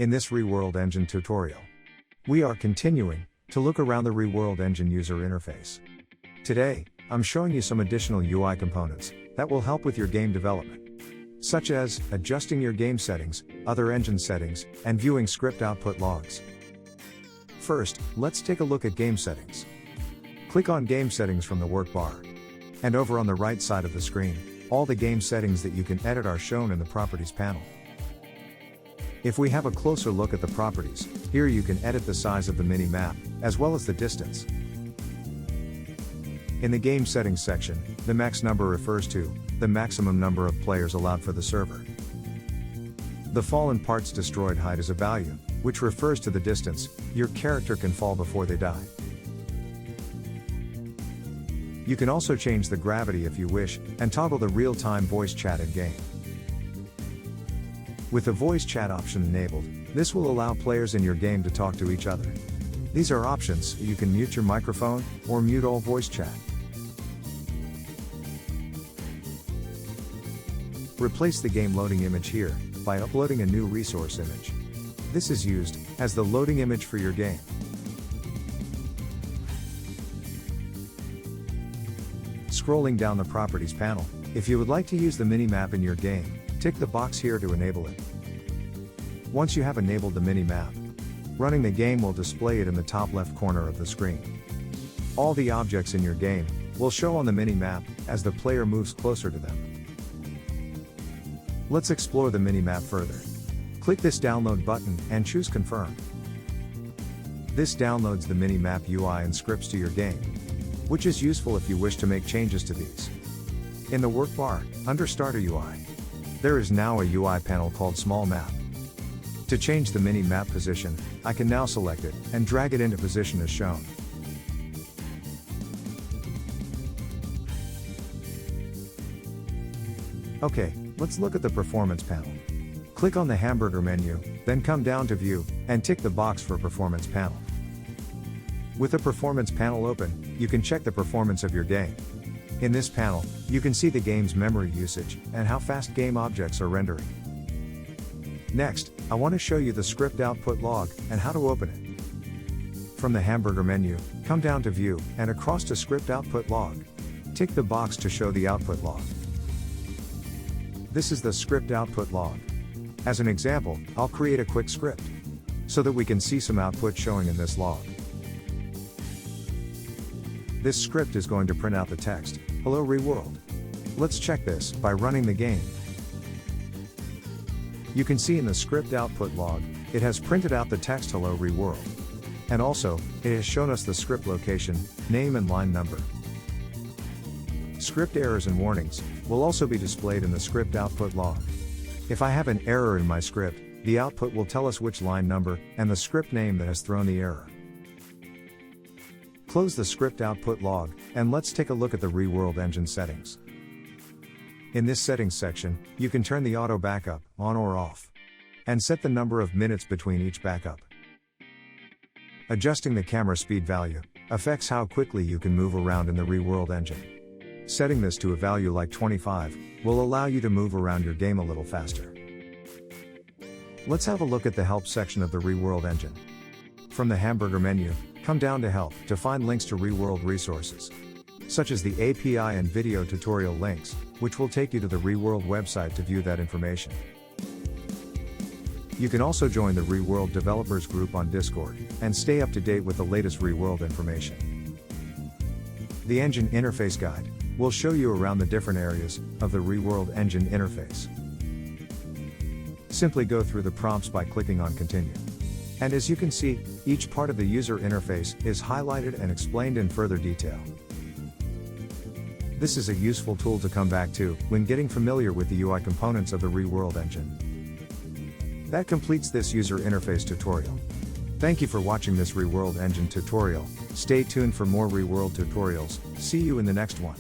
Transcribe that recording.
In this Reworld Engine tutorial, we are continuing to look around the Reworld Engine user interface. Today, I'm showing you some additional UI components that will help with your game development, such as adjusting your game settings, other engine settings, and viewing script output logs. First, let's take a look at game settings. Click on Game Settings from the work bar. And over on the right side of the screen, all the game settings that you can edit are shown in the Properties panel. If we have a closer look at the properties, here you can edit the size of the mini-map, as well as the distance. In the Game Settings section, the max number refers to the maximum number of players allowed for the server. The fallen parts destroyed height is a value, which refers to the distance your character can fall before they die. You can also change the gravity if you wish, and toggle the real-time voice chat in-game. With the voice chat option enabled, this will allow players in your game to talk to each other. These are options so you can mute your microphone, or mute all voice chat. Replace the game loading image here, by uploading a new resource image. This is used as the loading image for your game. Scrolling down the Properties panel, if you would like to use the mini-map in your game, tick the box here to enable it. Once you have enabled the mini-map, running the game will display it in the top left corner of the screen. All the objects in your game will show on the mini-map as the player moves closer to them. Let's explore the mini-map further. Click this download button and choose Confirm. This downloads the mini-map UI and scripts to your game, which is useful if you wish to make changes to these. In the work bar, under Starter UI, there is now a UI panel called Small Map. To change the mini-map position, I can now select it and drag it into position as shown. Okay, let's look at the Performance panel. Click on the hamburger menu, then come down to View, and tick the box for Performance panel. With the Performance panel open, you can check the performance of your game. In this panel, you can see the game's memory usage, and how fast game objects are rendering. Next, I want to show you the script output log, and how to open it. From the hamburger menu, come down to View, and across to Script Output Log. Tick the box to show the output log. This is the script output log. As an example, I'll create a quick script, so that we can see some output showing in this log. This script is going to print out the text, "Hello Reworld." Let's check this by running the game. You can see in the script output log, it has printed out the text "Hello Reworld." And also, it has shown us the script location, name and line number. Script errors and warnings will also be displayed in the script output log. If I have an error in my script, the output will tell us which line number and the script name that has thrown the error. Close the script output log, and let's take a look at the Reworld Engine settings. In this settings section, you can turn the auto backup on or off, and set the number of minutes between each backup. Adjusting the camera speed value affects how quickly you can move around in the Reworld Engine. Setting this to a value like 25 will allow you to move around your game a little faster. Let's have a look at the Help section of the Reworld Engine. From the hamburger menu, come down to Help to find links to Reworld resources, such as the API and video tutorial links, which will take you to the Reworld website to view that information. You can also join the Reworld developers group on Discord, and stay up to date with the latest Reworld information. The Engine Interface Guide will show you around the different areas of the Reworld Engine interface. Simply go through the prompts by clicking on Continue. And as you can see, each part of the user interface is highlighted and explained in further detail. This is a useful tool to come back to when getting familiar with the UI components of the Reworld Engine. That completes this user interface tutorial. Thank you for watching this Reworld Engine tutorial. Stay tuned for more Reworld tutorials. See you in the next one.